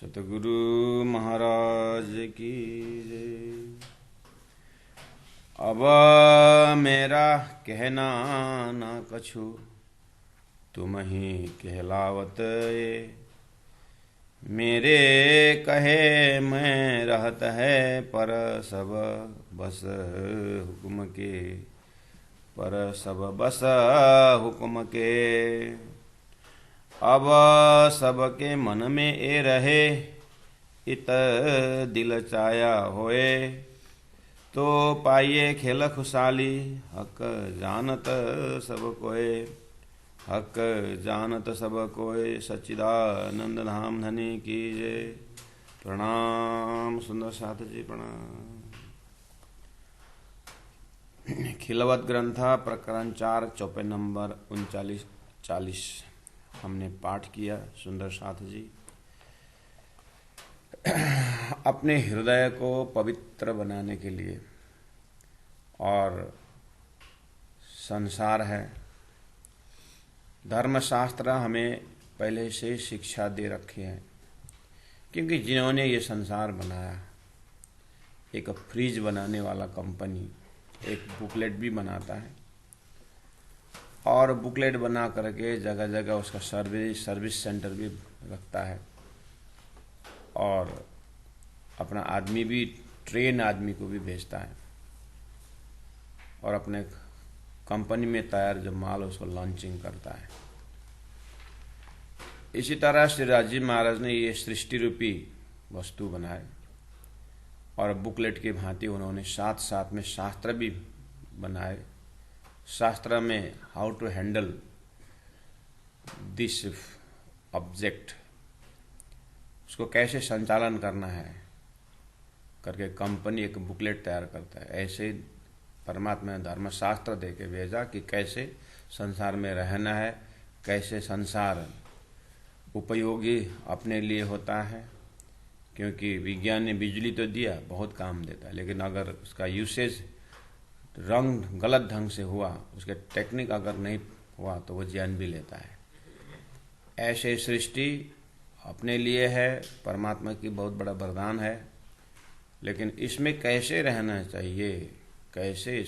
सतगुरु महाराज की जय। अब मेरा कहना ना कछु, तुम ही कहलावत ये। मेरे कहे मैं रहत है, पर सब बस हुक्म के, पर सब बस हुक्म के। अब सबके मन में ए रहे, इत दिल चाया होए। तो पाइए खेल खुशाली, हक जानत सब कोय। हक जानत सब कोय, सच्चिदानंद धाम धनी की जय। प्रणाम सुंदर साथ जी, प्रणाम। खिलवत ग्रंथा प्रकरण 4 चौपे नंबर 39-40 हमने पाठ किया। सुंदर साथ जी अपने हृदय को पवित्र बनाने के लिए, और संसार है, धर्मशास्त्र हमें पहले से शिक्षा दे रखे हैं। क्योंकि जिन्होंने ये संसार बनाया, एक फ्रिज बनाने वाला कंपनी एक बुकलेट भी बनाता है, और बुकलेट बना करके जगह जगह उसका सर्विस सेंटर भी रखता है, और अपना आदमी भी, ट्रेन आदमी को भी भेजता है, और अपने कंपनी में तैयार जो माल उसको लॉन्चिंग करता है। इसी तरह श्री राजी महाराज ने ये सृष्टि रूपी वस्तु बनाए, और बुकलेट की भांति उन्होंने साथ साथ में शास्त्र भी बनाए। शास्त्र में how to handle this object, उसको कैसे संचालन करना है करके कंपनी एक बुकलेट तैयार करता है। ऐसे परमात्मा ने धर्मशास्त्र दे के भेजा कि कैसे संसार में रहना है, कैसे संसार उपयोगी अपने लिए होता है। क्योंकि विज्ञान ने बिजली तो दिया, बहुत काम देता है, लेकिन अगर उसका यूसेज गलत ढंग से हुआ, उसके टेक्निक अगर नहीं हुआ, तो वो जान भी लेता है। ऐसे सृष्टि अपने लिए है, परमात्मा की बहुत बड़ा वरदान है, लेकिन इसमें कैसे रहना चाहिए, कैसे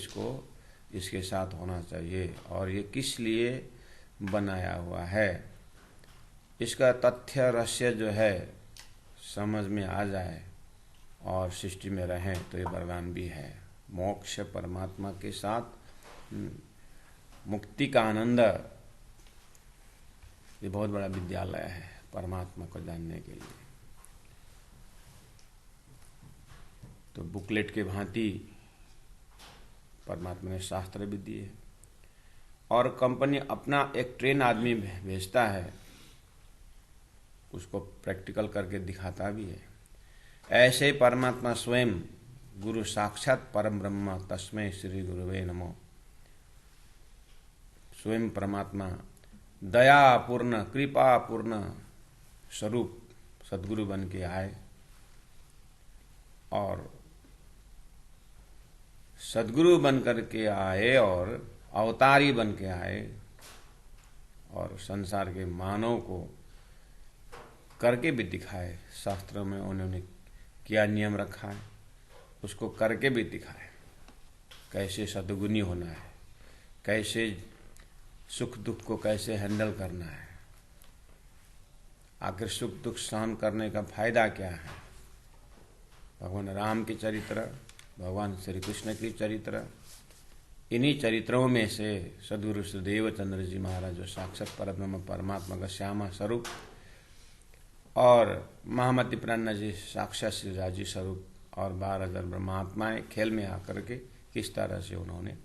इसके साथ होना चाहिए, और ये किस लिए बनाया हुआ है, इसका तथ्य रहस्य जो है समझ में आ जाए और सृष्टि में रहें, तो ये वरदान भी है। मोक्ष परमात्मा के साथ मुक्ति का आनंद, ये बहुत बड़ा विद्यालय है परमात्मा को जानने के लिए। तो बुकलेट के भांति परमात्मा ने शास्त्र भी दिए, और कंपनी अपना एक ट्रेन आदमी भेजता है, उसको प्रैक्टिकल करके दिखाता भी है। ऐसे परमात्मा स्वयं गुरु साक्षात परम ब्रह्म तस्मै श्री गुरुवे नमो, स्वयं परमात्मा दया पूर्ण कृपा पूर्ण स्वरूप सद्गुरु बन के आए, और सद्गुरु बन करके आए और अवतारी बन के आए, और संसार के मानव को करके भी दिखाए। शास्त्रों में उन्होंने क्या नियम रखा है, उसको करके भी दिखाए। कैसे सद्गुणी होना है, कैसे सुख दुख को कैसे हैंडल करना है, आखिर सुख दुख सहन करने का फायदा क्या है। भगवान राम के चरित्र, भगवान श्री कृष्ण की चरित्र, इन्हीं चरित्रों में से सद्गुरु सुदेव चंद्र जी महाराज जो साक्षात परब्रह्म परमात्मा का श्यामा स्वरूप, और महामति प्राणा जी साक्षात श्री राजी स्वरूप, और 12,000 ब्रह्मात्माएं खेल में आकर के किस तरह से उन्होंने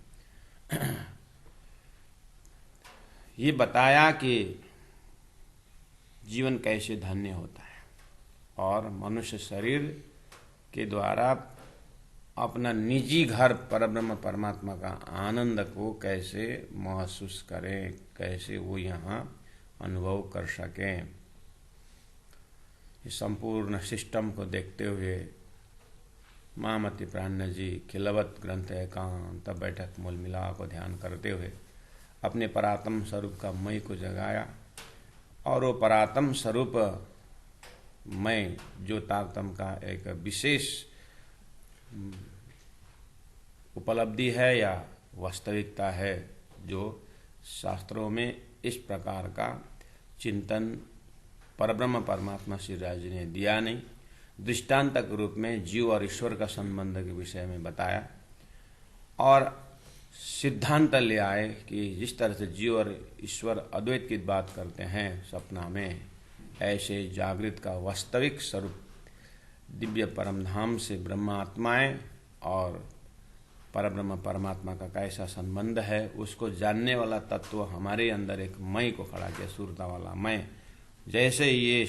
ये बताया कि जीवन कैसे धन्य होता है, और मनुष्य शरीर के द्वारा अपना निजी घर परब्रह्म परमात्मा का आनंद को कैसे महसूस करें, कैसे वो यहाँ अनुभव कर सकें। इस संपूर्ण सिस्टम को देखते हुए महामति प्राण जी खिलवत ग्रंथ एकांत बैठक मूल मिला को ध्यान करते हुए अपने परात्म स्वरूप का मई को जगाया, और वो परात्म स्वरूप मैं जो तारतम्य का एक विशेष उपलब्धि है या वास्तविकता है, जो शास्त्रों में इस प्रकार का चिंतन परब्रह्म परमात्मा श्री राज जी ने दिया नहीं। दृष्टांतक रूप में जीव और ईश्वर का संबंध के विषय में बताया और सिद्धांत ले आए कि जिस तरह से जीव और ईश्वर अद्वैत की बात करते हैं सपना में, ऐसे जागृत का वास्तविक स्वरूप दिव्य परमधाम से ब्रह्मात्माएं और परब्रह्म परमात्मा का कैसा संबंध है, उसको जानने वाला तत्व हमारे अंदर एक मैं को खड़ा किया, सुरता वाला मैं। जैसे ये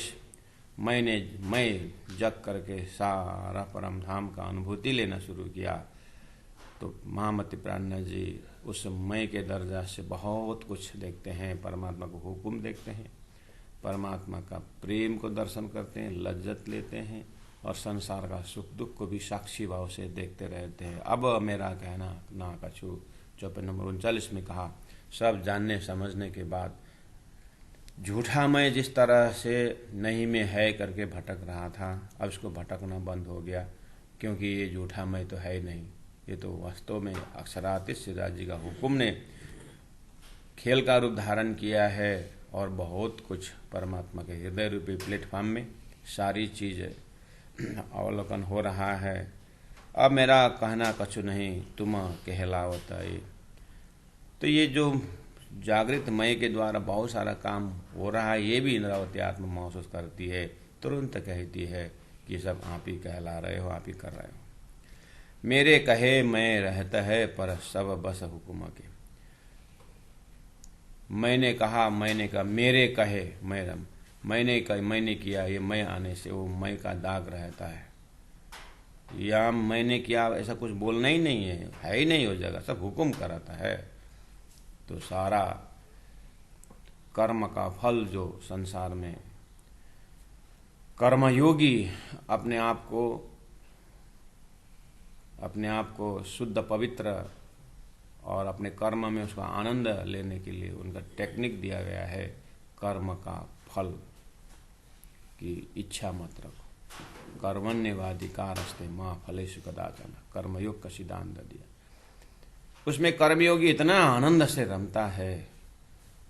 मैं जग करके सारा परमधाम का अनुभूति लेना शुरू किया, तो महामति प्राज्ञ जी उस मैं के दर्जा से बहुत कुछ देखते हैं। परमात्मा को हुक्म देखते हैं, परमात्मा का प्रेम को दर्शन करते हैं, लज्जत लेते हैं और संसार का सुख दुख को भी साक्षी भाव से देखते रहते हैं। अब मेरा कहना ना कछु, चौपाई नंबर 39 में कहा, सब जानने समझने के बाद झूठा मैं जिस तरह से नहीं में है करके भटक रहा था, अब इसको भटकना बंद हो गया, क्योंकि ये झूठा मैं तो है ही नहीं, ये तो वास्तव में अक्षरातीत श्री राज जी का हुक्म ने खेल का रूप धारण किया है और बहुत कुछ परमात्मा के हृदय रूपी प्लेटफॉर्म में सारी चीज़ अवलोकन हो रहा है। अब मेरा कहना कछु नहीं, तुम कहलावत है। तो ये जो जागृत मय के द्वारा बहुत सारा काम हो रहा है, ये भी इंद्रावती आत्मा महसूस करती है, तुरंत कहती है कि सब आप ही कहला रहे हो, आप ही कर रहे हो। मेरे कहे मैं रहता है पर सब बस हुक्म के। मैंने कहा, मेरे कहे मैंने किया, ये मैं आने से वो मैं का दाग रहता है। या मैंने किया ऐसा कुछ बोलना ही नहीं है ही नहीं हो जाएगा, सब हुक्म कराता है। तो सारा कर्म का फल जो संसार में कर्मयोगी अपने आप को शुद्ध पवित्र और अपने कर्म में उसका आनंद लेने के लिए उनका टेक्निक दिया गया है, कर्म का फल की इच्छा मत रखो, कर्मण्येवाधिकारस्ते मां फलेषु कदाचन, कर्मयोग का सिद्धांत दिया। उसमें कर्मयोगी इतना आनंद से रमता है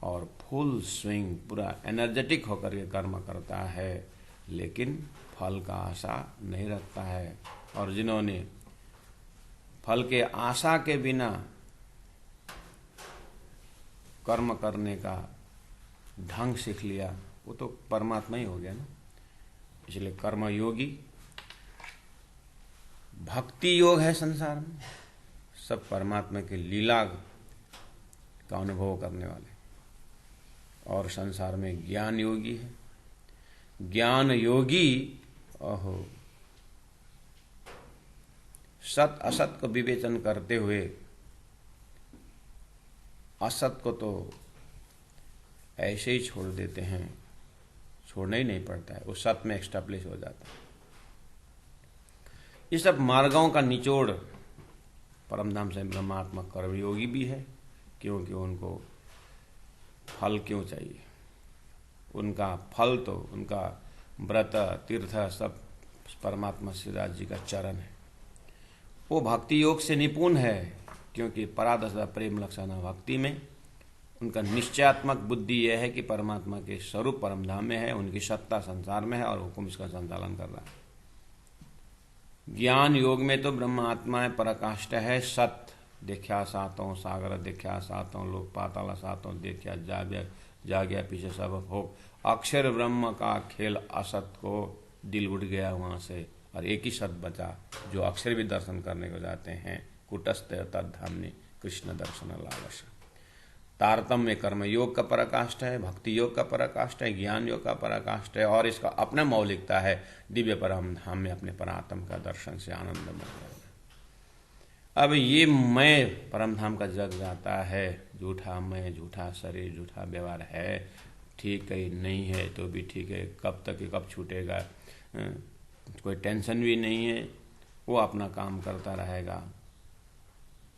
और फुल स्विंग पूरा एनर्जेटिक होकर के कर्म करता है, लेकिन फल का आशा नहीं रखता है। और जिन्होंने फल के आशा के बिना कर्म करने का ढंग सीख लिया, वो तो परमात्मा ही हो गया ना। इसलिए कर्मयोगी भक्ति योग है संसार में, सब परमात्मा के लीला का अनुभव करने वाले। और संसार में ज्ञान योगी है, ज्ञान योगी ओहो सत असत को विवेचन करते हुए असत को तो ऐसे ही छोड़ देते हैं, छोड़ना ही नहीं पड़ता है, उस सत में एस्टैब्लिश हो जाता है। ये सब मार्गों का निचोड़ परमधाम से ब्रह्मात्मा कर्मयोगी भी है, क्योंकि उनको फल क्यों चाहिए, उनका फल तो उनका व्रत तीर्थ सब परमात्मा श्री राज जी का चरण है। वो भक्ति योग से निपुण है, क्योंकि परादश प्रेम लक्षणा भक्ति में उनका निश्चयात्मक बुद्धि यह है कि परमात्मा के स्वरूप परमधाम में है, उनकी सत्ता संसार में है और हुक्म इसका संचालन कर रहा है। ज्ञान योग में तो ब्रह्मात्मा पराकाष्ठ है, सत्य देखा सातों सागर देखा सातों लोक पाताल सातों देखा जाग्या पीछे सब हो, अक्षर ब्रह्म का खेल असत को दिल उठ गया वहां से, और एक ही सत बचा जो अक्षर भी दर्शन करने को जाते हैं, कुटस्थ तद्धामनि कृष्ण दर्शन लालसा। तारतम्य कर्म योग का पराकाष्ठ है, भक्ति योग का पराकाष्ठ है, ज्ञान योग का पराकाष्ठ है, और इसका अपना मौलिकता है दिव्य परम धाम में अपने परात्म का दर्शन से आनंद मिल रहा है। अब ये मैं परम धाम का जग जाता है, झूठा मैं, झूठा शरीर, झूठा व्यवहार है, ठीक है नहीं है तो भी ठीक है, कब तक कब छूटेगा, कोई टेंशन भी नहीं है, वो अपना काम करता रहेगा।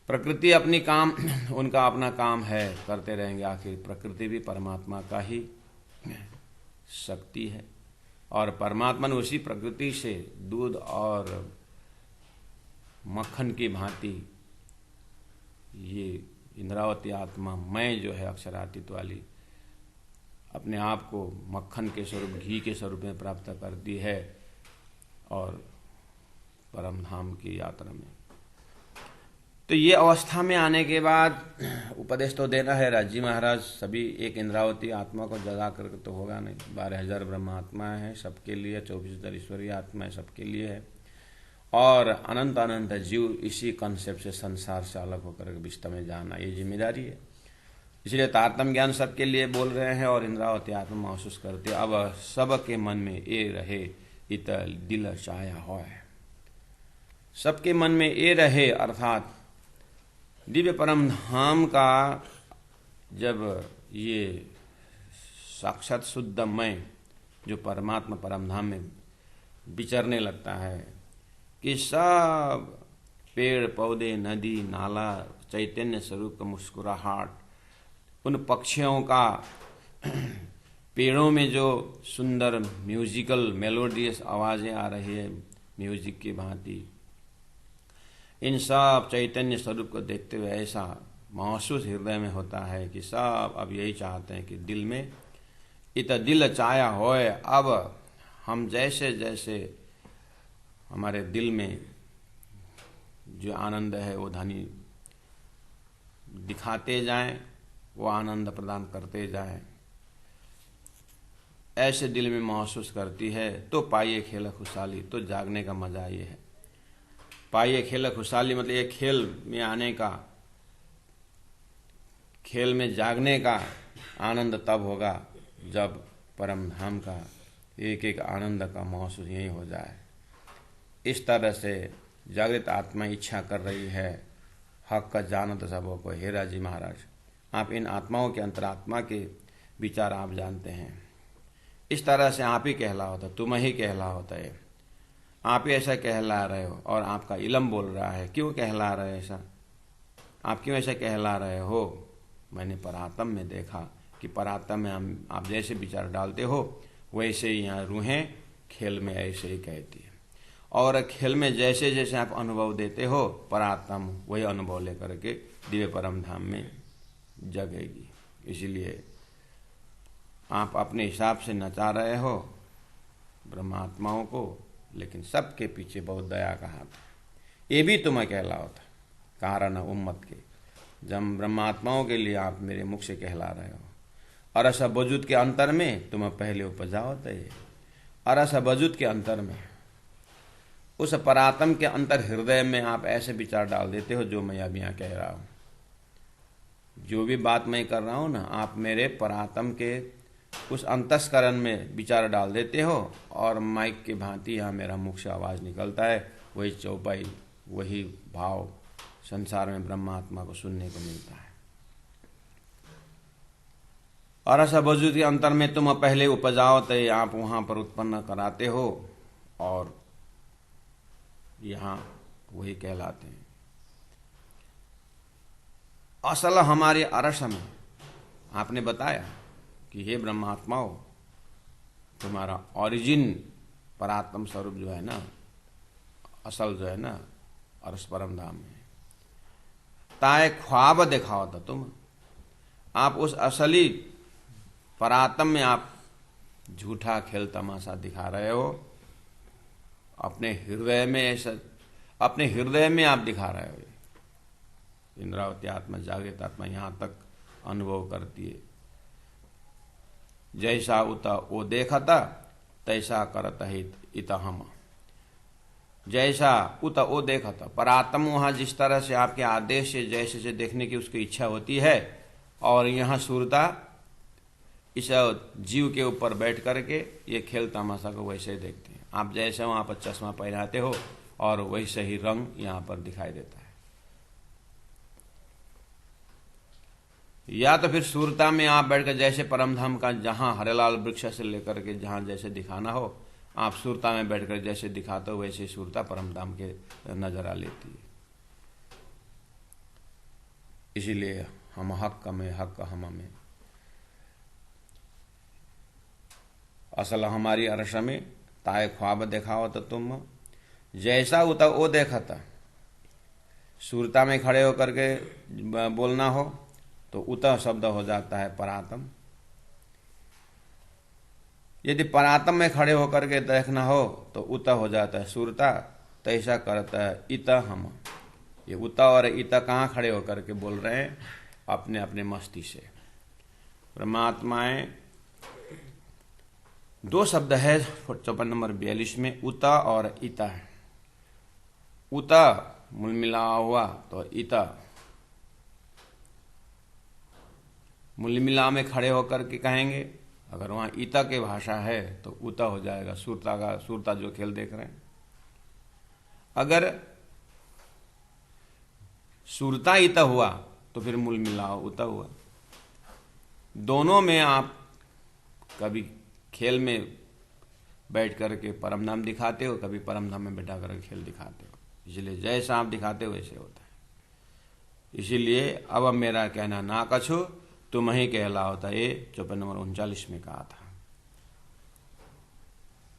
प्रकृति अपनी काम, उनका अपना काम है, करते रहेंगे। आखिर प्रकृति भी परमात्मा का ही शक्ति है और परमात्मा ने उसी प्रकृति से दूध और मक्खन की भांति ये इंद्रावती आत्मा मैं जो है अक्षरातीत वाली अपने आप को मक्खन के स्वरूप घी के स्वरूप में प्राप्त करती है और परम धाम की यात्रा में। तो ये अवस्था में आने के बाद उपदेश तो देना है राजी महाराज। सभी एक इंद्रावती आत्मा को जगा करके तो होगा नहीं, 12,000 ब्रह्मात्माएं हैं सबके लिए, 24,000 ईश्वरीय आत्माएं सबके लिए है, और अनंत अनंत जीव इसी कॉन्सेप्ट से संसार से अलग होकर विश्व में जाना ये जिम्मेदारी है। इसलिए तारतम्य ज्ञान सबके लिए बोल रहे हैं और इंद्रावती आत्मा महसूस करते अब सबके मन में ये रहे इत दिल चाया हो, सबके मन में ये रहे, अर्थात दिव्य परम धाम का जब ये साक्षात शुद्ध मैं जो परमात्मा परम धाम में विचरने लगता है कि सब पेड़ पौधे नदी नाला चैतन्य स्वरूप का मुस्कुराहट, उन पक्षियों का पेड़ों में जो सुंदर म्यूजिकल मेलोडियस आवाजें आ रही है म्यूजिक की भांति, इन सब चैतन्य स्वरूप को देखते हुए ऐसा महसूस हृदय में होता है कि सब अब यही चाहते हैं कि दिल में इत दिल चाया होए। अब हम जैसे जैसे हमारे दिल में जो आनंद है वो धनी दिखाते जाएं, वो आनंद प्रदान करते जाएं, ऐसे दिल में महसूस करती है तो पाइए खेल खुशहाली। तो जागने का मजा ये है, पाइए खेल खुशहाली मतलब ये खेल में आने का, खेल में जागने का आनंद तब होगा जब परम धाम का एक एक आनंद का महसूस यही हो जाए। इस तरह से जागृत आत्मा इच्छा कर रही है हक का जानत सबों को। हे राजी महाराज, आप इन आत्माओं के अंतरात्मा के विचार आप जानते हैं, इस तरह से आप ही कहला होता, तुम ही कहला होता है, आप ही ऐसा कहला रहे हो और आपका इलम बोल रहा है। क्यों कहला रहे ऐसा, आप क्यों ऐसा कहला रहे हो? मैंने परात्म में देखा कि परात्म में आप जैसे विचार डालते हो वैसे ही यहाँ रूहें खेल में ऐसे ही कहती है, और खेल में जैसे जैसे आप अनुभव देते हो परात्म वही अनुभव लेकर के दिव्य परम धाम में जगेगी। इसीलिए आप अपने हिसाब से नचा रहे हो ब्रह्मात्माओं को, लेकिन सबके पीछे बहुत दया का हाथ है। ये भी तुम्हें कहला होता कारण उम्मत के, जब ब्रह्मात्माओं के लिए आप मेरे मुख से कहला रहे हो। अरस वजूद के अंतर में तुम्हें पहले उपजा होता है, अरस वजूद के अंतर में उस परात्म के अंतर हृदय में आप ऐसे विचार डाल देते हो जो मैं अब यहाँ कह रहा हूँ। जो भी बात मैं कर रहा हूँ ना, आप मेरे परात्म के उस अंतस्करण में विचार डाल देते हो और माइक की भांति यहाँ मेरा मुख से आवाज निकलता है, वही चौपाई वही भाव संसार में ब्रह्मात्मा को सुनने को मिलता है। और ऐसा वजूद के अंतर में तुम पहले उपजाओ तो आप वहां पर उत्पन्न कराते हो और यहाँ वही कहलाते हैं। असल हमारे अरस में आपने बताया कि हे ब्रह्मात्माओ, तुम्हारा ओरिजिन परात्म स्वरूप जो है ना, असल जो है ना अरस परम धाम में, ताए ख्वाब दिखाओ था तुम। आप उस असली परात्म में आप झूठा खेल तमाशा दिखा रहे हो, अपने हृदय में ऐसा, अपने हृदय में आप दिखा रहे हो। इंद्रावती आत्मा जागृत आत्मा यहां तक अनुभव करती है, जैसा उता वो देखता तैसा करत हित इत हम, जैसा उत वो देखता परात्म वहां जिस तरह से आपके आदेश से जैसे से देखने की उसकी इच्छा होती है, और यहाँ सूरता इस जीव के ऊपर बैठ करके ये खेल तमाशा को वैसे ही देखते हैं। आप जैसे वहां पर चश्मा पहनाते हो और वैसे ही रंग यहाँ पर दिखाई देता है। या तो फिर सूरता में आप बैठकर जैसे परमधाम का जहां हरेलाल वृक्ष से लेकर के जहां जैसे दिखाना हो, आप सूरता में बैठकर जैसे दिखाते हो वैसे सूरता परमधाम के नजर आ लेती है। इसीलिए हम हक में हक हम में, असल हमारी अरश में ताए ख्वाब देखाओ तो तुम, जैसा उता वो देखा था। सूरता में खड़े होकर के बोलना हो तो उता शब्द हो जाता है परातम। यदि परातम में खड़े होकर के देखना हो तो उता हो जाता है सूरता। तो ऐसा करता है इता हम। ये उता और इता कहाँ खड़े होकर के बोल रहे हैं? अपने अपने मस्ती से। परमात्माएं दो शब्द है 54 नंबर 42 में, उता और इता। उता मूल मिला हुआ तो इता मूल मिला में खड़े होकर के कहेंगे। अगर वहां इता के भाषा है तो उता हो जाएगा, सूरता जो खेल देख रहे हैं। अगर सूरता इता हुआ तो फिर मूल मिलाओ उता हुआ। दोनों में आप कभी खेल में बैठ करके परम नाम दिखाते हो, कभी परम धाम में बैठा करके खेल दिखाते हो। इसलिए जैसा आप दिखाते हो वैसे होता है। इसीलिए अब मेरा कहना ना कछो तुम ही कहलाओ था, ये 54 नंबर 39 में कहा था।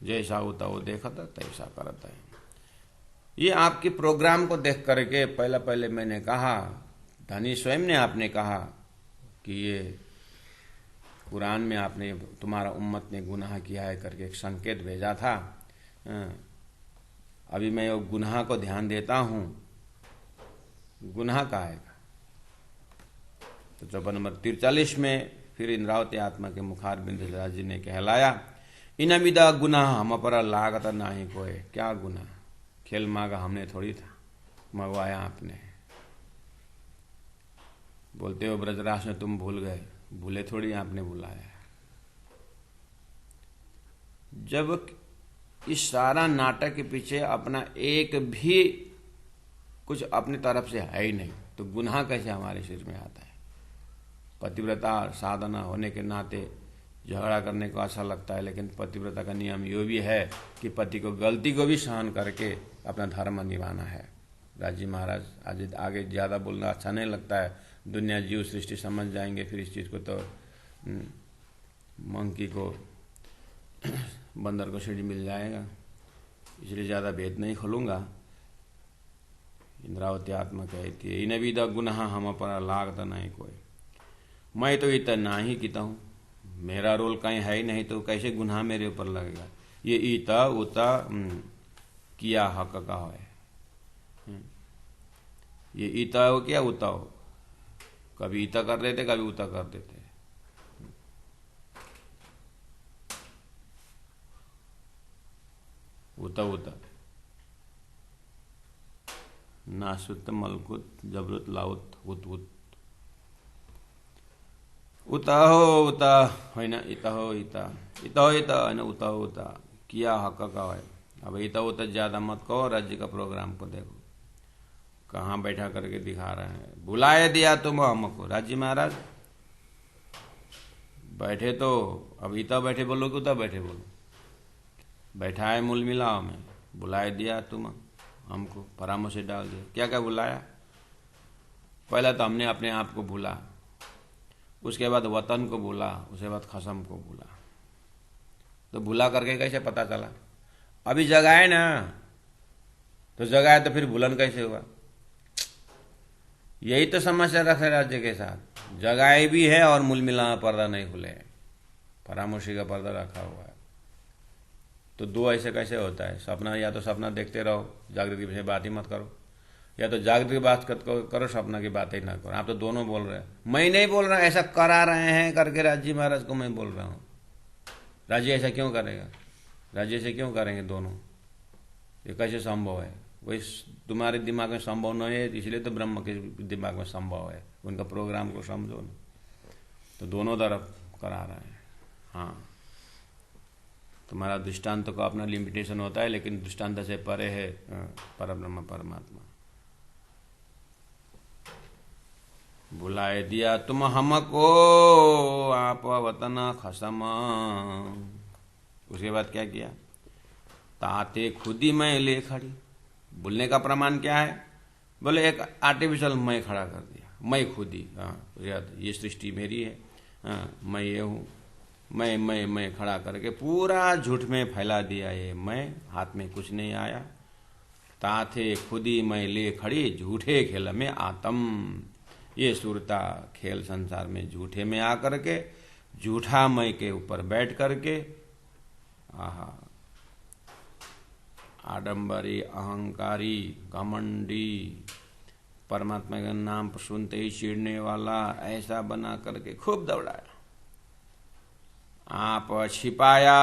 जैसा होता वो देखा था तैसा करता है। ये आपके प्रोग्राम को देख करके पहले मैंने कहा, धनी स्वयं ने आपने कहा कि ये कुरान में आपने तुम्हारा उम्मत ने गुनाह किया है करके एक संकेत भेजा था। अभी मैं वो गुनाह को ध्यान देता हूं, गुनाह का आएगा। तो 54 नंबर 43 में फिर इंद्रावती आत्मा के मुखार बिंदु जी ने कहलाया, इन विदा गुनाह हम पर लागत ना ही कोई। क्या गुनाह? खेल मांगा हमने थोड़ी था, मंगवाया आपने। बोलते हो ब्रजराज में तुम भूल गए, भूले थोड़ी आपने बुलाया। जब इस सारा नाटक के पीछे अपना एक भी कुछ अपनी तरफ से है ही नहीं तो गुनाह कैसे हमारे सिर में आता है? पतिव्रता साधना होने के नाते झगड़ा करने को अच्छा लगता है, लेकिन पतिव्रता का नियम ये भी है कि पति को गलती को भी सहन करके अपना धर्म निभाना है। राजी महाराज आज आगे ज्यादा बोलना अच्छा नहीं लगता है, दुनिया जीव सृष्टि समझ जाएंगे फिर इस चीज को। तो मंकी को बंदर को सीढ़ी मिल जाएगा, इसलिए ज्यादा भेद नहीं खोलूंगा। इंद्रावती आत्मा कहती है, इन विदा गुनाह हम पर लागत नहीं कोई। मैं तो इतना ना ही कीता हूं, मेरा रोल कहीं है ही नहीं तो कैसे गुनाह मेरे ऊपर लगेगा? ये ईता उता किया हक का है। ये ईता हो क्या उता हो, कभी ईता कर देते कभी उता कर देते। उता उता नासुत मलकुत जबरुत लाउत उत उत। उता हो उता होइन, इता हो इता, इता हो इता होइन, उता हो उता किया हक का है। अब इता उता ज्यादा मत कहो, राज्य का प्रोग्राम को देखो कहाँ बैठा करके दिखा रहे हैं। बुलाए दिया तुम हमको, राज्य महाराज बैठे तो अब इता बैठे बोलो कि उता बैठे बोलो? बैठा है मूल मिलाओ में, बुलाए दिया तुम हमको, परामर्श डाल दिया। क्या क्या बुलाया? पहला तो हमने अपने आप को भूला, उसके बाद वतन को भूला, उसके बाद खसम को भूला। तो भूला करके कैसे पता चला? अभी जगाए ना, तो जगाए तो फिर भूलन कैसे हुआ? यही तो समस्या रखे राज्य के साथ, जगाए भी है और मूल मिला पर्दा नहीं खुले, परामर्शी का पर्दा रखा हुआ है। तो दो ऐसे कैसे होता है? सपना, या तो सपना देखते रहो, जागृति की बात ही मत करो, या तो जागृति की बात करो, सपना की बात ही ना करो। आप तो दोनों बोल रहे हैं। मैं नहीं बोल रहा, ऐसा करा रहे हैं करके राज्य महाराज को मैं बोल रहा हूं। राज्य ऐसा क्यों करेगा? राज्य ऐसे क्यों करेंगे दोनों? ये कैसे संभव है? वही तुम्हारे दिमाग में संभव नहीं है, इसलिए तो ब्रह्म के दिमाग में संभव है। उनका प्रोग्राम को समझो ना। तो दोनों तरफ करा रहे हैं। हाँ, तुम्हारा दृष्टांत का अपना लिमिटेशन होता है, लेकिन दृष्टांत से परे है परब्रह्म परमात्मा। बुलाए दिया तुम हमको आप वतन खसम। उसके बाद क्या किया? ताते खुदी मैं ले खड़ी। बोलने का प्रमाण क्या है? बोले एक आर्टिफिशियल मैं खड़ा कर दिया, मैं खुद ही। हाँ, ये सृष्टि मेरी है, हाँ, मैं ये हूँ, मैं खड़ा करके पूरा झूठ में फैला दिया। ये मैं हाथ में कुछ नहीं आया, ताथे खुदी मैं ले खड़ी झूठे खेल में आतम। ये सुरता खेल संसार में झूठे में आकर के झूठा मैं के ऊपर बैठ करके आहा आडंबरी अहंकारी घमंडी परमात्मा का नाम सुनते ही चिढ़ने वाला ऐसा बना करके खूब दौड़ाया। आप छिपाया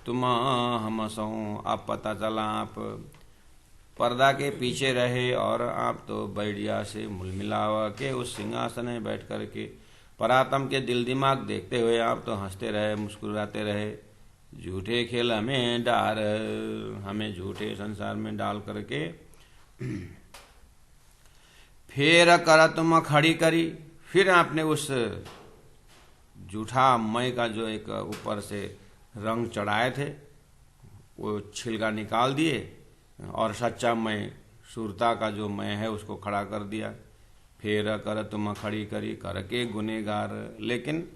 तुम हम सो, अब पता चला आप पर्दा के पीछे रहे और आप तो बढ़िया से मुलमिलावा के उस सिंहासन में बैठ करके परात्म के दिल दिमाग देखते हुए आप तो हंसते रहे, मुस्कुराते रहे। झूठे खेल हमें डाल, हमें झूठे संसार में डाल करके फिर कर तुम खड़ी करी। फिर आपने उस झूठा मैं का जो एक ऊपर से रंग चढ़ाए थे वो छिलका निकाल दिए और सच्चा मैं सुरता का जो मैं है उसको खड़ा कर दिया। फिर कर तुम खड़ी करी करके गुनेगार। लेकिन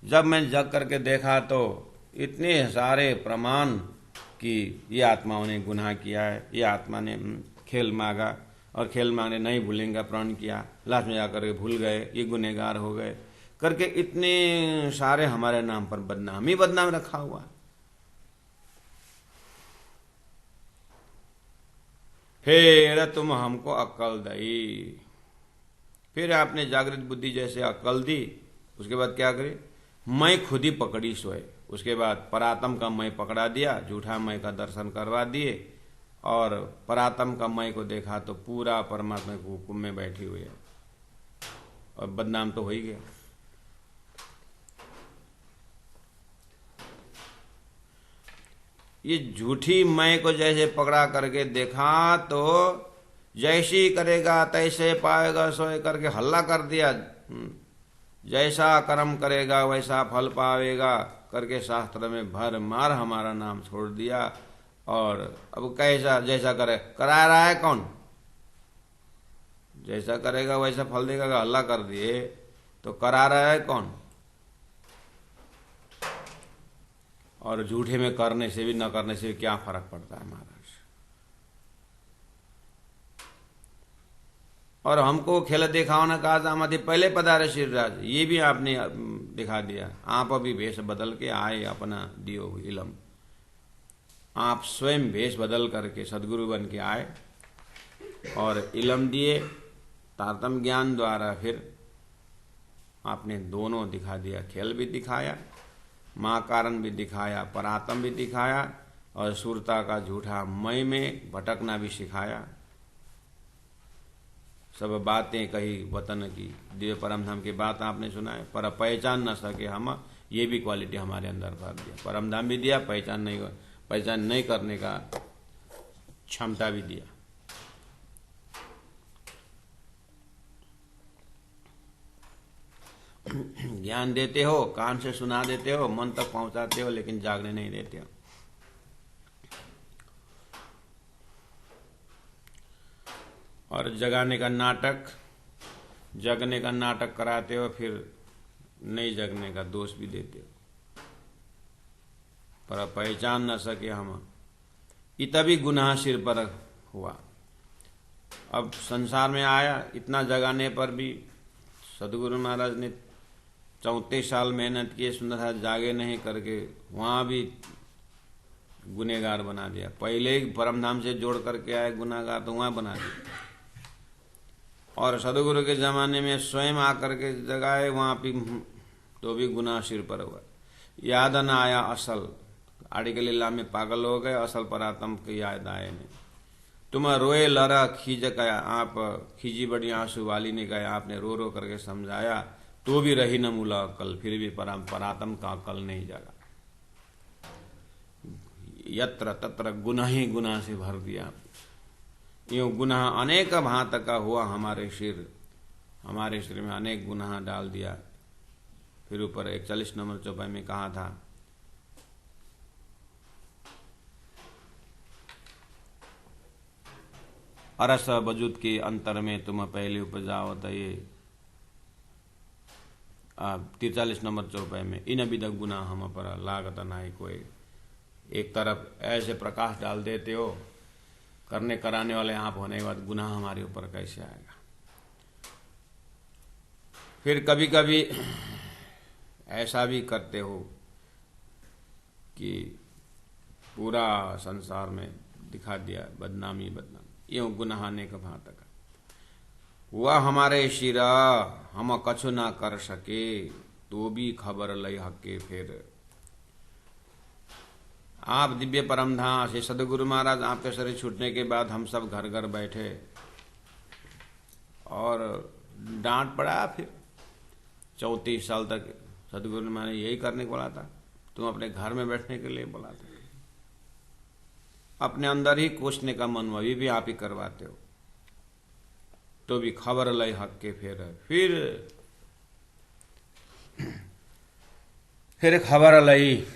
जब मैं जग करके देखा तो इतने सारे प्रमाण कि ये आत्माओं ने गुनाह किया है, ये आत्मा ने खेल मांगा और खेल मांगने नहीं भूलेंगे प्रण किया, लास्ट में जाकर के भूल गए, ये गुनेगार हो गए करके इतने सारे हमारे नाम पर बदनाम ही बदनाम रखा हुआ। फिर तुम हमको अक्ल दई। फिर आपने जागृत बुद्धि जैसे अक्ल दी, उसके बाद क्या करे, मैं खुद ही पकड़ी सोए। उसके बाद परात्म का मैं पकड़ा दिया, झूठा मैं का दर्शन करवा दिए और परात्म का मैं को देखा तो पूरा परमात्मा के हुक्म में बैठी हुई है और बदनाम तो हो ही गया। ये झूठी मैं को जैसे पकड़ा करके देखा तो जैसी करेगा तैसे पाएगा सोए करके हल्ला कर दिया। जैसा कर्म करेगा वैसा फल पावेगा करके शास्त्र में भर मार हमारा नाम छोड़ दिया। और अब कैसा जैसा करे करा रहा है कौन, जैसा करेगा वैसा फल देगा हल्ला कर दिए तो करा रहा है कौन। और झूठे में करने से भी न करने से भी क्या फर्क पड़ता है महाराज। और हमको खेल दिखाना कहा था हमारे पहले पधारे श्रीराज, ये भी आपने दिखा दिया। आप अभी वेश बदल के आए अपना दियो इलम, आप स्वयं वेश बदल करके सदगुरु बन के आए और इलम दिए तारतम ज्ञान द्वारा। फिर आपने दोनों दिखा दिया, खेल भी दिखाया, माँ कारण भी दिखाया, परात्म भी दिखाया और सुरता का झूठा मैं में भटकना भी सिखाया। सब बातें कही वतन की, दिव्य परम धाम की बात आपने सुनाए, पर पहचान न सके हम, ये भी क्वालिटी हमारे अंदर भर दिया। परम धाम भी दिया, पहचान नहीं करने का क्षमता भी दिया। ज्ञान देते हो, कान से सुना देते हो, मन तक पहुंचाते हो, लेकिन जागने नहीं देते हो। और जगाने का नाटक, जगने का नाटक कराते हो, फिर नहीं जगने का दोष भी देते हो। पर पहचान न सके हम, ये तभी गुनाह सिर पर हुआ। अब संसार में आया, इतना जगाने पर भी सदगुरु महाराज ने 34 साल मेहनत किए, सुंदर जागे नहीं करके वहां भी गुनेगार बना दिया। पहले ही परमधाम से जोड़ करके आए गुनाहगार तो वहां बना दिया। और सदगुरु के जमाने में स्वयं आकर के जगाए वहां भी तो भी गुनाह सिर पर हुआ। याद न आया असल, आड़ी के लीला में पागल हो गए, असल परात्म की याद आए नहीं। तुम रोए लरा खींच गया, आप खींची बड़ी आंसू वाली ने गया, आपने रो रो करके समझाया तो भी रही न मूला अकल, फिर भी परात्म का अकल नहीं जागा। यत्र तत्र गुनाह ही गुनाह से भर दिया। यूं गुनाह अनेक भांत का हुआ हमारे सिर में अनेक गुनाह डाल दिया। फिर ऊपर 41 नंबर चौपाई में कहा था, अरस वजूद के अंतर में तुम पहले उपजाओ, तो ये 43 नंबर चौपाई में, इन विध गुना हम पर लागत नाई कोई। एक तरफ ऐसे प्रकाश डाल देते हो, करने कराने वाले आप होने के बाद गुनाह हमारे ऊपर कैसे आएगा। फिर कभी कभी ऐसा भी करते हो कि पूरा संसार में दिखा दिया बदनामी, यूं गुनाह आने का भातक हुआ हमारे शिरा, हम कछु ना कर सके, तो भी खबर लई हक्के। फिर आप दिव्य परमधाम से सदगुरु महाराज आपके शरीर छूटने के बाद हम सब घर घर बैठे और डांट पड़ा। फिर 34 साल तक सदगुरु महाराज यही करने को बोला था, तुम अपने घर में बैठने के लिए बोला था, अपने अंदर ही कोसने का मन वही भी आप ही करवाते हो, तो भी खबर लय हक के। फिर खबर लई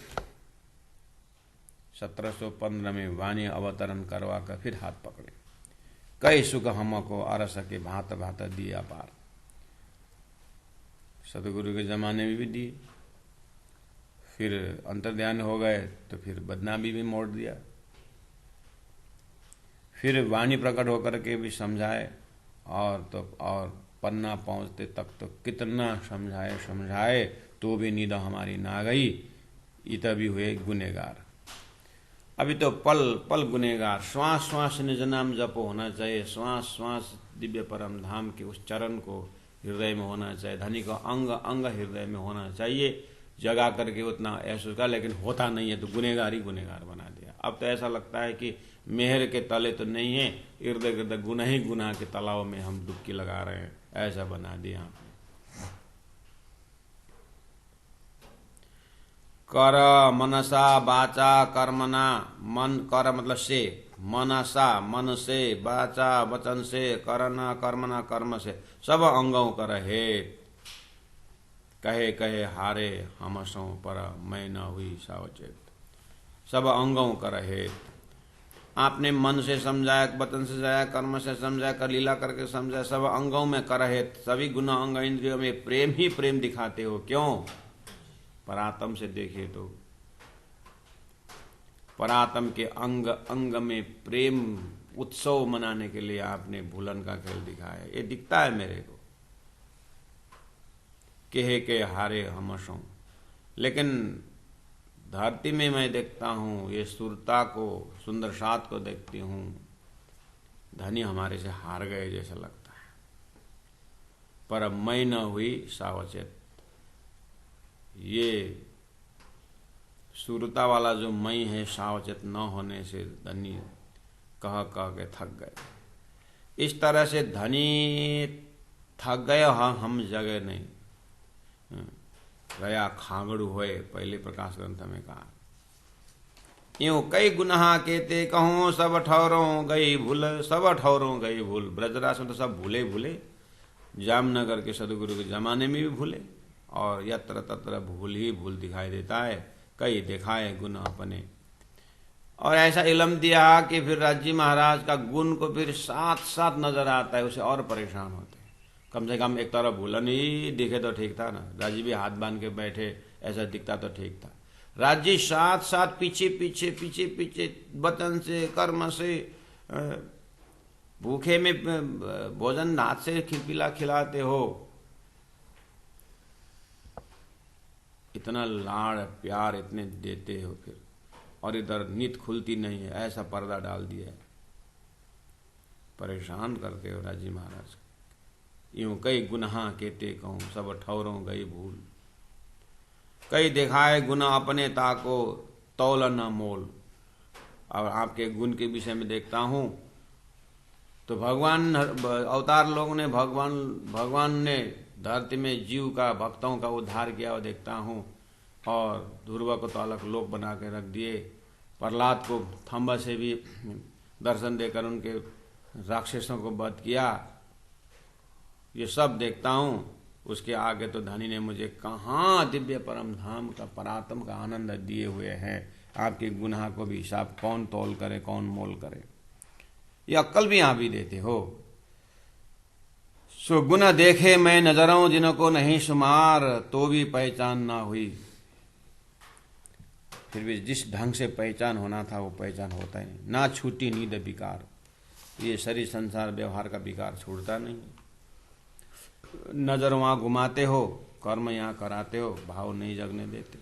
1715 में वाणी अवतरण करवा कर फिर हाथ पकड़े, कई सुख हमको अरस के भांत भांत दिया पार। सदगुरु के जमाने में भी दिए, फिर अंतर्ध्यान हो गए तो फिर बदनामी भी मोड़ दिया, फिर वाणी प्रकट होकर के भी समझाए, और पन्ना पहुंचते तक तो कितना समझाए तो भी नींद हमारी ना गई, इत भी हुए गुनेगार। अभी तो पल पल गुनेगार, श्वास श्वास निज नाम जपो होना चाहिए, श्वास श्वास दिव्य परम धाम के उस चरण को हृदय में होना चाहिए, धनी का अंग अंग हृदय में होना चाहिए, जगा करके उतना ऐसा का, लेकिन होता नहीं है तो गुनेगार ही गुनेगार बना दिया। अब तो ऐसा लगता है कि मेहर के तले तो नहीं है, इर्द गिर्द गुनाह ही गुनाह के तालाब में हम डुबकी लगा रहे हैं, ऐसा बना दिया आपने। कर मनसा वाचा कर्मणा, मन कर मतलब से, मनसा मन से, वाचा वचन से, करना कर्मणा कर्म से, सब अंगों कर हेत, कहे कहे हारे हमसों पर मैं न हुई सावचेत। सब अंगों कर हेत, आपने मन से समझाया, वचन से समझाया, कर्म से समझाया, कर लीला करके समझाया, सब अंगों में कर हेत, सभी गुना अंग इंद्रियों में प्रेम ही प्रेम दिखाते हो। क्यों? परात्म से देखे तो परात्म के अंग अंग में प्रेम उत्सव मनाने के लिए आपने भूलन का खेल दिखाया, ये दिखता है मेरे को, कहे के हारे हमसों। लेकिन धरती में मैं देखता हूं, ये सुरता को, सुंदर सात को देखती हूं, धनी हमारे से हार गए जैसा लगता है, पर मैं न हुई सावचेत। ये सुरता वाला जो मैं है, सावचेत न होने से धनी कह कह के थक गए। इस तरह से धनी थक गए, हम जगह नहीं गया खांगड़ू होए, पहले प्रकाश ग्रंथ में कहा। यूं कई गुनाह केते कहूं, सब ठौरों गई भूल, सब ठौरों गई भूल। ब्रजराज में तो सब भूले भूले, जामनगर के सदगुरु के जमाने में भी भूले, और यत्र तत्र भूल ही भूल दिखाई देता है, कई दिखाए गुण अपने। और ऐसा इलम दिया कि फिर राजी महाराज का गुण को फिर साथ साथ नजर आता है, उसे और परेशान होते हैं। कम से कम एक तरफ भूलन ही दिखे तो ठीक था ना, राजी भी हाथ बांध के बैठे ऐसा दिखता तो ठीक था। राजी साथ साथ पीछे पीछे पीछे पीछे वतन से कर्म से, भूखे में भोजन हाथ से खिलाते हो, इतना लाड़ प्यार इतने देते हो फिर, और इधर नींद खुलती नहीं है, ऐसा पर्दा डाल दिया है, परेशान करते हो राजी महाराज। यूं कई गुनाह केते कहूं, सब ठौरों गई भूल, कई दिखाए गुना अपने ताको, तौल न मोल। और आपके गुण के विषय में देखता हूं तो भगवान अवतार लोगों ने, भगवान ने धरती में जीव का, भक्तों का उद्धार किया और देखता हूं, और ध्रुव को तो अलग लोक बना के रख दिए, प्रहलाद को थंबा से भी दर्शन देकर उनके राक्षसों को वध किया, ये सब देखता हूं। उसके आगे तो धनी ने मुझे कहाँ दिव्य परम धाम का, परात्म का आनंद दिए हुए हैं, आपके गुनाह को भी हिसाब कौन तौल करे, कौन मोल करे, ये अक्कल भी आप ही देते हो। सो गुना देखे मैं नजरों जिनको नहीं शुमार, तो भी पहचान ना हुई। फिर भी जिस ढंग से पहचान होना था वो पहचान होता ही नहीं। ना छूटी नींद विकार, ये शरीर संसार व्यवहार का विकार छूटता नहीं। नजर वहां घुमाते हो, कर्म यहाँ कराते हो, भाव नहीं जगने देते।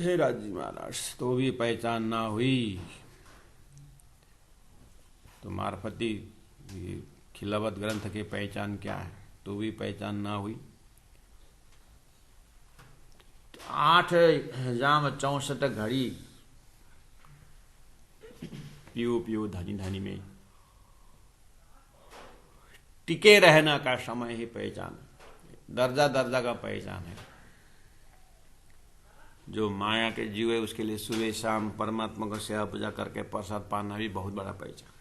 हे राजी महाराज, तो भी पहचान ना हुई। तो मार्फती खिलावत ग्रंथ की पहचान क्या है? तो भी पहचान ना हुई। 8,64 घड़ी पियो पियो धनी धनी में टिके रहना का समय ही पहचान, दर्जा दर्जा का पहचान है। जो माया के जीव है उसके लिए सुबह शाम परमात्मा को सेवा पूजा करके प्रसाद पाना भी बहुत बड़ा पहचान।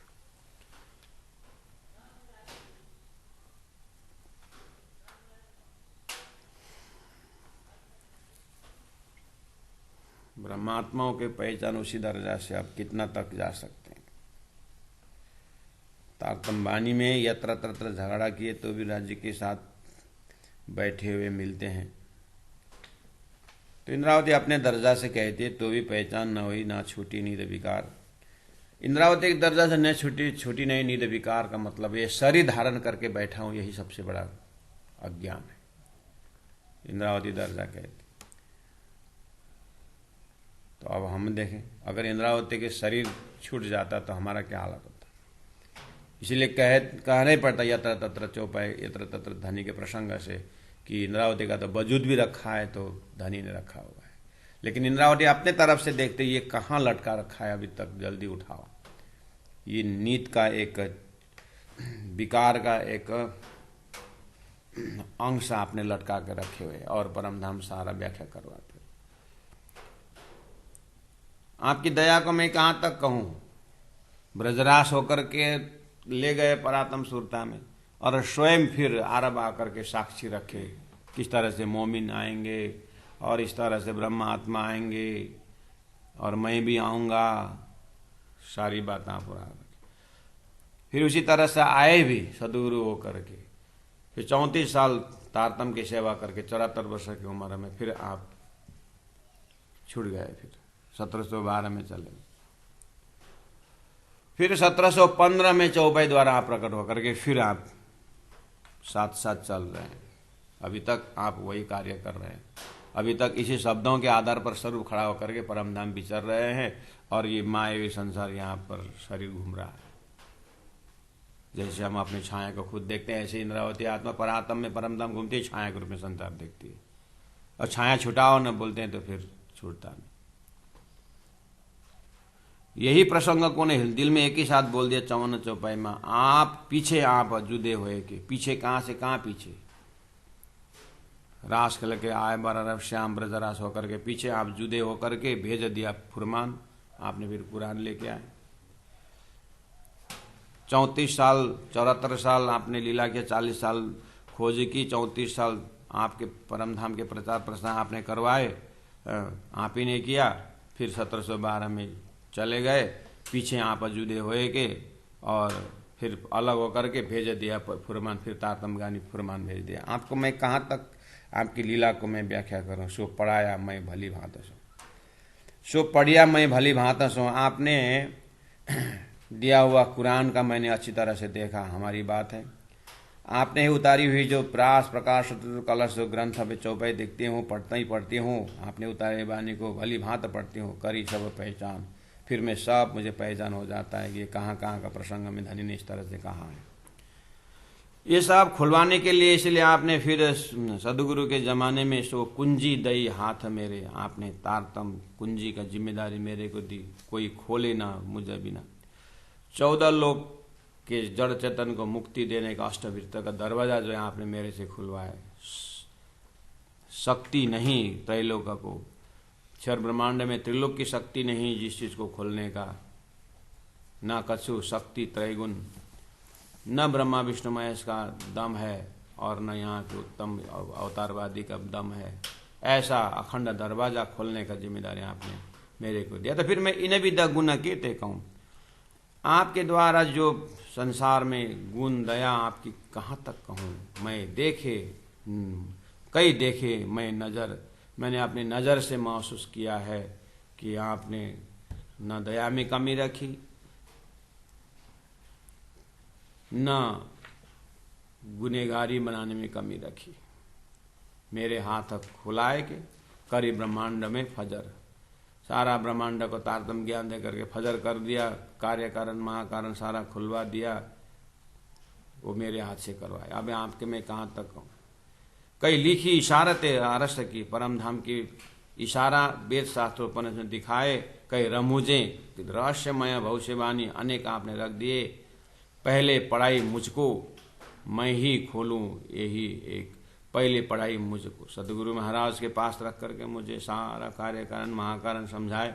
ब्रह्मात्माओं के पहचान उसी दर्जा से आप कितना तक जा सकते हैं। तारतम्य वाणी में यत्र तत्र झगड़ा किए तो भी राज्य के साथ बैठे हुए मिलते हैं। तो इंद्रावती अपने दर्जा से कहती है तो भी पहचान न हुई, ना छूटी नींद विकार। इंद्रावती के दर्जा से न छूटी नहीं नींद विकार का मतलब ये शरीर धारण करके बैठा हूं, यही सबसे बड़ा अज्ञान है। इंद्रावती दर्जा कहती। तो अब हम देखें, अगर इंद्रावती के शरीर छूट जाता तो हमारा क्या हालत होता। इसीलिए कहना ही पड़ता यत्र तत्र चौपाई यत्र तत्र धनी के प्रसंग से कि इंद्रावती का तो वजूद भी रखा है तो धनी ने रखा हुआ है। लेकिन इंद्रावती अपने तरफ से देखते ये कहाँ लटका रखा है, अभी तक जल्दी उठाओ। ये नीत का एक विकार का एक अंश आपने लटका के रखे हुए और परमधाम सारा व्याख्या करवाते। आपकी दया को मैं कहाँ तक कहूँ। ब्रजरास होकर के ले गए परातम सुरता में और स्वयं फिर आरब आकर के साक्षी रखे किस तरह से मोमिन आएंगे और इस तरह से ब्रह्म आत्मा आएंगे और मैं भी आऊँगा, सारी बातें पूरा। फिर उसी तरह से आए भी सदगुरु होकर के। फिर 34 साल तारतम की सेवा करके 74 वर्ष की उम्र में फिर आप छूट गए। फिर 1712 में चले। फिर 1715 में चौपाई द्वारा आप प्रकट होकर के फिर आप साथ साथ चल रहे हैं। अभी तक आप वही कार्य कर रहे हैं। अभी तक इसी शब्दों के आधार पर स्वरूप खड़ा होकर के परमधाम विचर रहे हैं और ये मायावी संसार यहाँ पर शरीर घूम रहा है। जैसे हम अपनी छाया को खुद देखते हैं, ऐसे इंद्रावती आत्मा परात्म में परमधाम घूमती है, छाया के रूप में संसार देखती है। और छाया छुटाओ न बोलते हैं तो फिर छूटता नहीं। यही प्रसंग को ने दिल में एक ही साथ बोल दिया 54 चौपाई में। आप पीछे आप जुदे हुए के पीछे कहाँ से कहाँ पीछे रास खेल के आए बरफ श्याम ब्रजरास होकर के पीछे आप जुदे होकर के भेज दिया फुरमान। आपने फिर कुरान लेके आए। 34 साल 74 साल आपने लीला किया, 40 साल खोज की, 34 साल आपके परमधाम के प्रचार प्रसार आपने करवाए, आप ही ने किया। फिर 1712 में चले गए, पीछे आप जुदे होए के और फिर अलग होकर के भेज दिया फुरमान। फिर तारतम गानी फुरमान भेज दिया। आपको मैं कहाँ तक आपकी लीला को मैं व्याख्या करूँ। सो पढ़ाया मैं भली भांत सो, सो पढ़िया मैं भली भांत सो। आपने दिया हुआ कुरान का मैंने अच्छी तरह से देखा, हमारी बात है। आपने ही उतारी हुई जो प्रास प्रकाश कलश जो ग्रंथ अब चौपाई देखती हूँ, पढ़ती हूँ। आपने उतारे वाणी को भली भांत पढ़ती हूँ, करी सब पहचान। फिर मैं सब मुझे पहचान हो जाता है कि ये कहाँ कहाँ का प्रसंग में धनी ने इस तरह से कहा है। ये सब खुलवाने के लिए इसलिए आपने फिर सदगुरु के जमाने में सो कुंजी दई हाथ मेरे, आपने तारतम कुंजी का जिम्मेदारी मेरे को दी, कोई खोले ना मुझे बिना। 14 लोग के जड़ चेतन को मुक्ति देने का अष्टवृत्त का दरवाजा जो है आपने मेरे से खुलवाया। शक्ति नहीं त्रैलोक को, क्षर ब्रह्मांड में त्रिलोक की शक्ति नहीं जिस चीज को खोलने का, न कछु शक्ति त्रैगुण, न ब्रह्मा विष्णु महेश का दम है और न यहाँ के उत्तम अवतारवादी का दम है। ऐसा अखंड दरवाजा खोलने का जिम्मेदारी आपने मेरे को दिया। तो फिर मैं इन्हें भी द गुना कीते कहूँ। आपके द्वारा जो संसार में गुण दया आपकी कहाँ तक कहूँ, मैं देखे कई देखे मैंने अपनी नज़र से महसूस किया है कि आपने न दया में कमी रखी, न गुनहगारी बनाने में कमी रखी। मेरे हाथ खुलाए के करी ब्रह्मांड में फजर, सारा ब्रह्मांड को तारतम्य ज्ञान दे करके फजर कर दिया, कार्य कारण महाकारण सारा खुलवा दिया, वो मेरे हाथ से करवाया। अब आपके मैं कहाँ तक कहूँ। कई लिखी इशारते अरस की परम धाम की इशारा वेद शास्त्रोपनिषद में दिखाए, कई रमूजें रहस्यमय भविष्यवाणी अनेक आपने रख दिए। पहले पढ़ाई मुझको मैं ही खोलूं यही एक, पहले पढ़ाई मुझको सदगुरु महाराज के पास रख करके मुझे सारा कार्य कारण महाकारण समझाए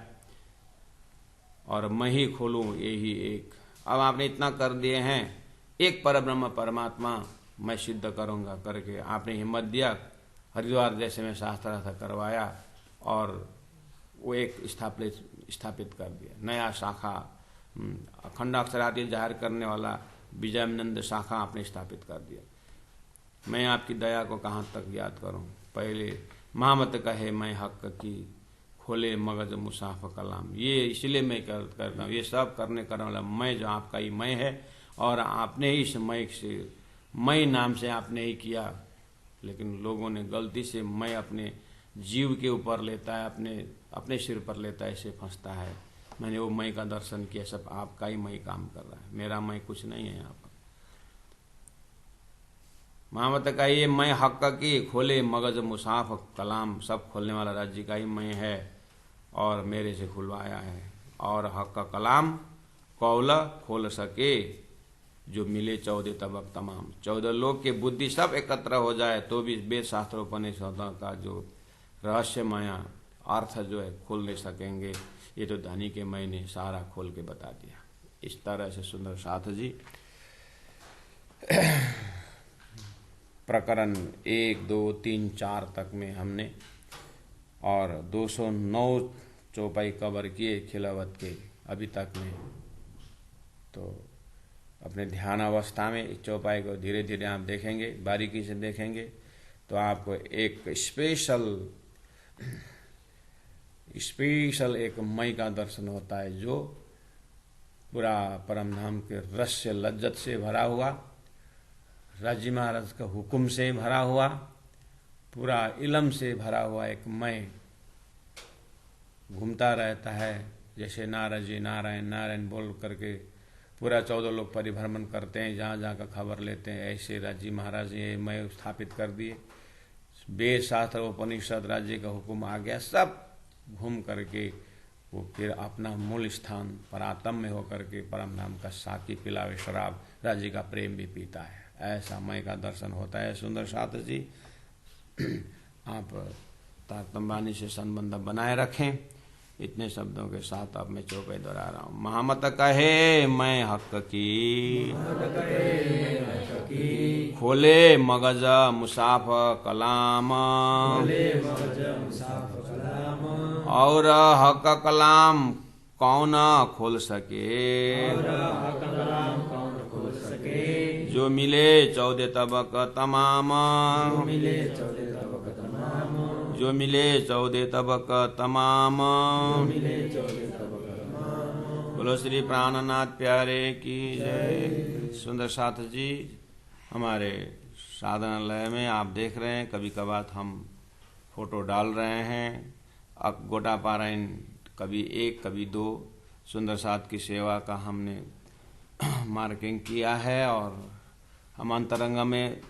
और मैं ही खोलूं यही एक। अब आपने इतना कर दिए हैं, एक परब्रह्म परमात्मा मैं सिद्ध करूंगा करके आपने हिम्मत दिया। हरिद्वार जैसे में शास्त्रार्थ करवाया और वो एक स्थापित कर दिया। नया शाखा अखंडाक्षरादि जाहिर करने वाला विजयानंद शाखा आपने स्थापित कर दिया। मैं आपकी दया को कहाँ तक याद करूं। पहले महामत कहे मैं हक की, खोले मगज मुसाफ कलाम, ये इसलिए मैं करता हूँ। ये सब करने वाला मैं जो आपका ही मैं है और आपने ही इस मैं से मैं नाम से आपने ही किया, लेकिन लोगों ने गलती से मैं अपने जीव के ऊपर लेता है, अपने सिर पर लेता है, ऐसे फंसता है। मैंने वो मैं का दर्शन किया, सब आपका ही मैं काम कर रहा है, मेरा मैं कुछ नहीं है यहाँ पर। महामत का ये मैं हक की, खोले मगज मुसाफ कलाम, सब खोलने वाला राज्य का ही मैं है और मेरे से खुलवाया है। और हक का कलाम कौला खोल सके, जो मिले 14 तबक तमाम, 14 लोग के बुद्धि सब एकत्र हो जाए तो भी वेद शास्त्रोपनिषदों का जो रहस्यमय अर्थ जो है खोल नहीं सकेंगे। ये तो धनी के मैंने सारा खोल के बता दिया। इस तरह से सुंदर साथ जी प्रकरण 1, 2, 3, 4 तक में हमने और 209 चौपाई कवर किए खिलावत के अभी तक में। तो अपने ध्यान अवस्था में इस चौपाई को धीरे धीरे आप देखेंगे, बारीकी से देखेंगे तो आपको एक स्पेशल एक मई का दर्शन होता है, जो पूरा परम धाम के रस से लज्जत से भरा हुआ, राजी महाराज का हुक्म से भरा हुआ, पूरा इलम से भरा हुआ एक मय घूमता रहता है। जैसे नारद जी नारायण नारायण बोल करके पूरा 14 लोग परिभ्रमण करते हैं, जहाँ जहाँ का खबर लेते हैं, ऐसे राजी महाराज ये मय स्थापित कर दिए। वेद शास्त्र उपनिषद राज्य का हुक्म आ गया, सब घूम करके वो फिर अपना मूल स्थान परातम में होकर के परम नाम का साकी पिलावे शराब, राज्य का प्रेम भी पीता है। ऐसा मय का दर्शन होता है। सुंदर साथ जी आप तारतम्बानी से संबंध बनाए रखें। इतने शब्दों के साथ अब मैं चौपाई दोहरा रहा हूँ। महामत कहे मैं हक की, खोले मगज मुसाफ कलाम, और हक कलाम कौन खोल सके, जो मिले 14 तबक तमाम, जो मिले 14 तबक तमाम। बोलो श्री प्राणनाथ प्यारे की जय। सुंदर साथ जी हमारे साधनालय में आप देख रहे हैं, कभी कभार हम फोटो डाल रहे हैं। अब गोटा पारायण कभी 1 कभी 2 सुंदर साथ की सेवा का हमने मार्किंग किया है और हम अंतरंग में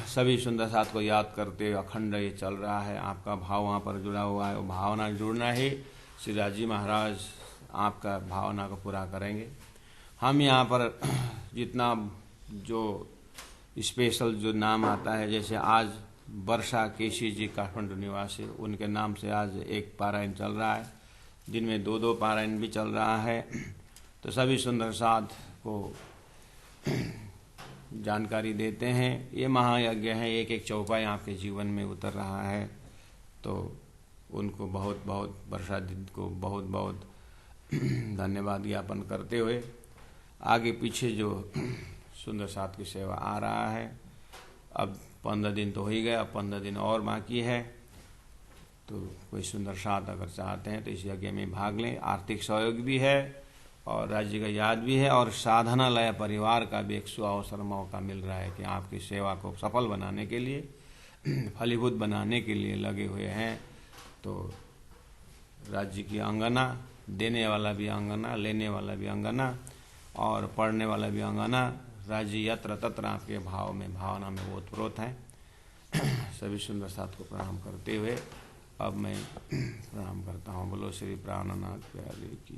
सभी सुंदर साथ को याद करते अखंड ये चल रहा है। आपका भाव वहाँ पर जुड़ा हुआ है, वो भावना जुड़ना ही श्री राजी महाराज आपका भावना को पूरा करेंगे। हम यहाँ पर जितना जो स्पेशल जो नाम आता है, जैसे आज वर्षा केशी जी काठमांडू निवासी, उनके नाम से आज 1 पारायण चल रहा है, दिन में 2-2 पारायण भी चल रहा है। तो सभी सुंदर साथ को जानकारी देते हैं। ये महायज्ञ है, एक चौपाई आपके जीवन में उतर रहा है, तो उनको बहुत बहुत वर्षा दीदी को बहुत बहुत धन्यवाद ज्ञापन करते हुए आगे पीछे जो सुंदर साथ की सेवा आ रहा है, अब 15 दिन तो हो ही गया, अब 15 दिन और बाकी है। तो कोई सुंदर साथ अगर चाहते हैं तो इस यज्ञ में भाग लें। आर्थिक सहयोग भी है और राज्य का याद भी है और साधनालय परिवार का भी एक सुअवसर मौका मिल रहा है कि आपकी सेवा को सफल बनाने के लिए, फलीभूत बनाने के लिए लगे हुए हैं। तो राज्य की अंगना, देने वाला भी अंगना, लेने वाला भी अंगना और पढ़ने वाला भी अंगना, राज्य यत्र तत्र आपके भाव में, भावना में ओतप्रोत हैं। सभी सुंदर साथ को प्रणाम करते हुए अब मैं प्रणाम करता हूँ। बोलो श्री प्राणनाथ प्यारे की।